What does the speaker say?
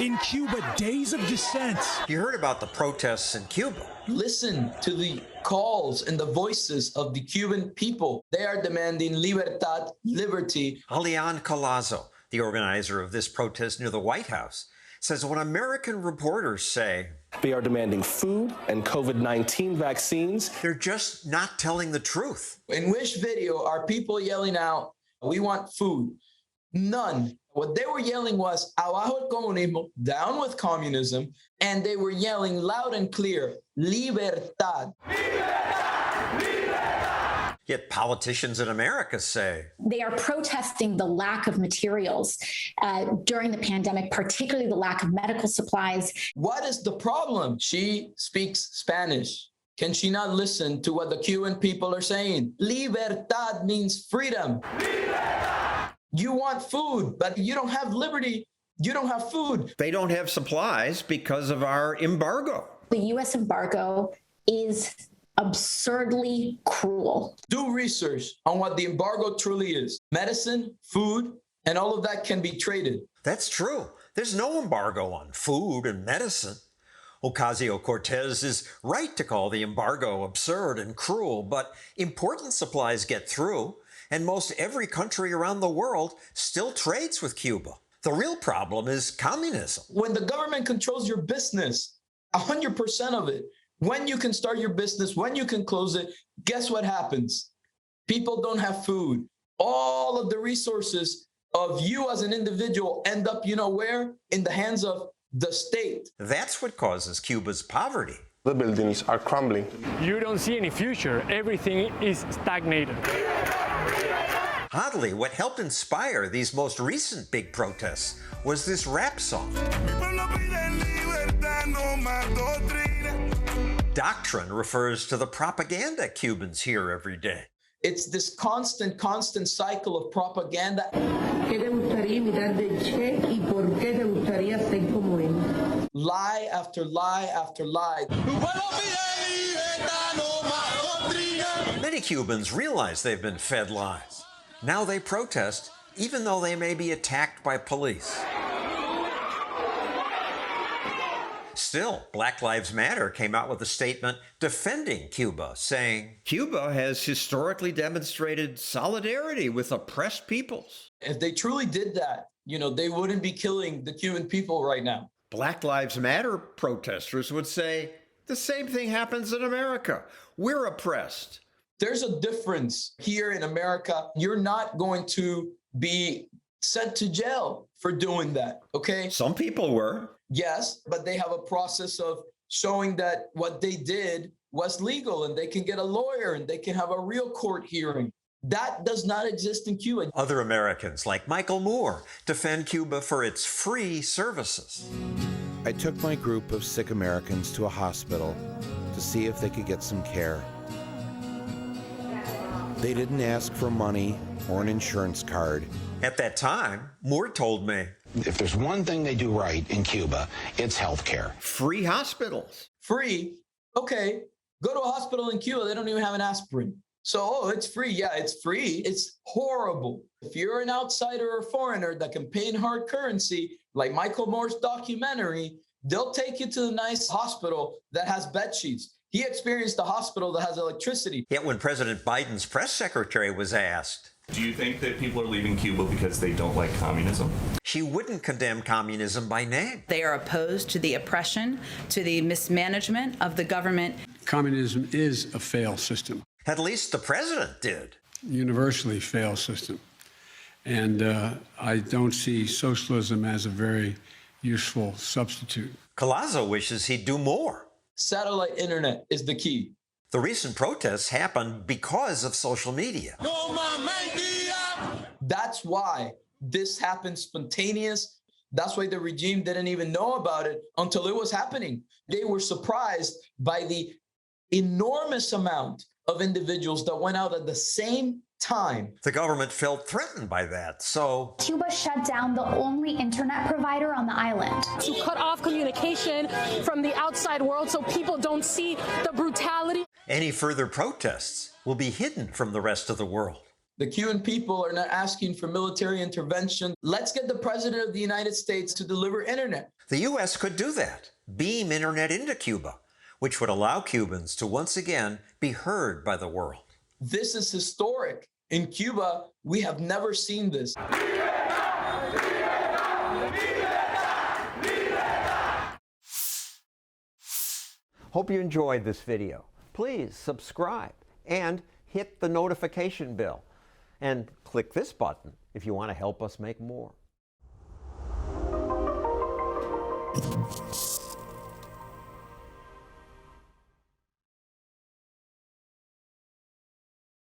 in Cuba, days of dissent. You heard about the protests in Cuba. Listen to the calls and the voices of the Cuban people. They are demanding libertad, liberty. Alian Collazo, the organizer of this protest near the White House, says when American reporters say they are demanding food and COVID-19 vaccines, they're just not telling the truth. In which video are people yelling out, we want food? None. What they were yelling was, abajo el comunismo, down with communism, and they were yelling loud and clear, libertad. Yet politicians in America say they are protesting the lack of materials during the pandemic, particularly the lack of medical supplies. What is the problem? She speaks Spanish. Can she not listen to what the Cuban people are saying? Libertad means freedom. Libertad. You want food, but you don't have liberty. You don't have food. They don't have supplies because of our embargo. The U.S. embargo is absurdly cruel. Do research on what the embargo truly is. Medicine, food, and all of that can be traded. That's true. There's no embargo on food and medicine. Ocasio-Cortez is right to call the embargo absurd and cruel, but important supplies get through, and most every country around the world still trades with Cuba. The real problem is communism. When the government controls your business, 100% of it, when you can start your business, when you can close it, guess what happens? People don't have food. All of the resources of you as an individual end up, you know where? In the hands of the state. That's what causes Cuba's poverty. the buildings are crumbling. You don't see any future. Everything is stagnated. Oddly, what helped inspire these most recent big protests was this rap song. Doctrine refers to the propaganda Cubans hear every day. It's this constant cycle of propaganda. Lie after lie after lie. Many Cubans realize they've been fed lies. Now they protest, even though they may be attacked by police. Still, Black Lives Matter came out with a statement defending Cuba, saying, Cuba has historically demonstrated solidarity with oppressed peoples. If they truly did that, they wouldn't be killing the Cuban people right now. Black Lives Matter protesters would say, the same thing happens in America. We're oppressed. There's a difference here in America. You're not going to be sent to jail for doing that, okay? Some people were. Yes, but they have a process of showing that what they did was legal, and they can get a lawyer and they can have a real court hearing. That does not exist in Cuba. Other Americans, like Michael Moore, defend Cuba for its free services. I took my group of sick Americans to a hospital to see if they could get some care. They didn't ask for money or an insurance card. At that time, Moore told me, if there's one thing they do right in Cuba, it's health care. Free hospitals. Free? Okay. Go to a hospital in Cuba, they don't even have an aspirin. So, it's free. Yeah, it's free. It's horrible. If you're an outsider or foreigner that can pay in hard currency, like Michael Moore's documentary, they'll take you to the nice hospital that has bed sheets. He experienced a hospital that has electricity. Yet when President Biden's press secretary was asked, do you think that people are leaving Cuba because they don't like communism? She wouldn't condemn communism by name. They are opposed to the oppression, to the mismanagement of the government. Communism is a failed system. At least the president did. Universally failed system. And I don't see socialism as a very useful substitute. Collazo wishes he'd do more. Satellite internet is the key. The recent protests happened because of social media. That's why this happened spontaneous. That's why the regime didn't even know about it until it was happening. They were surprised by the enormous amount of individuals that went out at the same time. The government felt threatened by that, so Cuba shut down the only internet provider on the island. To cut off communication from the outside world so people don't see the brutality. Any further protests will be hidden from the rest of the world. The Cuban people are not asking for military intervention. Let's get the president of the United States to deliver internet. The U.S. could do that, beam internet into Cuba, which would allow Cubans to once again be heard by the world. This is historic. In Cuba, we have never seen this. Hope you enjoyed this video. Please subscribe and hit the notification bell. And click this button if you want to help us make more.